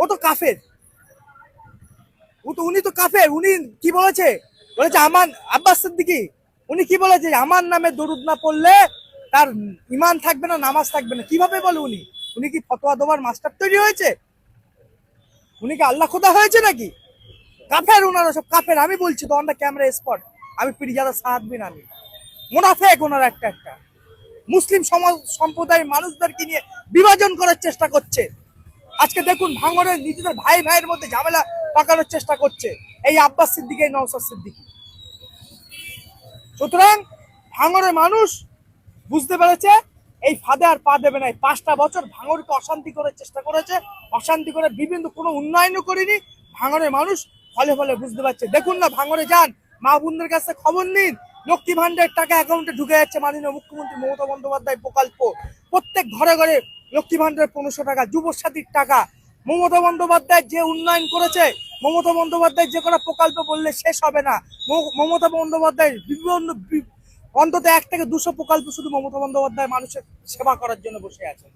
ও তো কাফের, উনি তো কাফের। উনি কি বলেছে? বলেছে আমার আব্বাস সিদ্দিকী, উনি কি বলেছে? আমার নামে দরুদ না পড়লে তার ইমান থাকবে না, নামাজ থাকবে না। কিভাবে বলে উনি? উনি কি ফতোয়া দেওয়ার মাস্টার তৈরি হয়েছে? উনি কি আল্লাহ খোদা হয়েছে নাকি? কাফের, ওনারা সব কাফের। আমি বলছি তো অন দ্য ক্যামেরা স্পট, আমি পিরিজাদা সাহাদ বিন আলী। মুনাফেক ওনারা একটা একটা। মুসলিম সমাজ সম্প্রদায়ের মানুষদেরকে নিয়ে বিভাজন করার চেষ্টা করছে। আজকে দেখুন ভাঙড়ের নিজেদের ভাই ভাইয়ের মধ্যে ঝামেলা পাকানোর চেষ্টা করছে এই আব্বাস সিদ্দিকী, এই নওশাদ সিদ্দিকী। সুতরাং ভাঙড়ের মানুষ বুঝতে পেরেছে এই ফাঁদে আর পা দেবে না। 5টা বছর ভাঙড়কে অশান্তি করার চেষ্টা করেছে, অশান্তি করে বিভিন্ন কোনো উন্নয়নও করেনি ভাঙড়ের মানুষ। ফলে ফলে বুঝতে পারছে। দেখুন না, ভাঙড়ে যান, মা বোনদের কাছে খবর নিন, লক্ষ্মী ভান্ডারের টাকা অ্যাকাউন্টে ঢুকে যাচ্ছে। মাননীয় মুখ্যমন্ত্রী মমতা বন্দ্যোপাধ্যায় প্রকল্প, প্রত্যেক ঘরে ঘরে লক্ষ্মী ভান্ডারের 1500 টাকা, যুবসাথীর টাকা। মমতা বন্দ্যোপাধ্যায় যে উন্নয়ন করেছে, মমতা বন্দ্যোপাধ্যায় যে কোনো প্রকল্প বললে শেষ হবে না। মমতা বন্দ্যোপাধ্যায় বিভিন্ন অন্তত 1 থেকে 200 প্রকল্প শুধু মমতা বন্দ্যোপাধ্যায় মানুষের সেবা করার জন্য বসে আছে।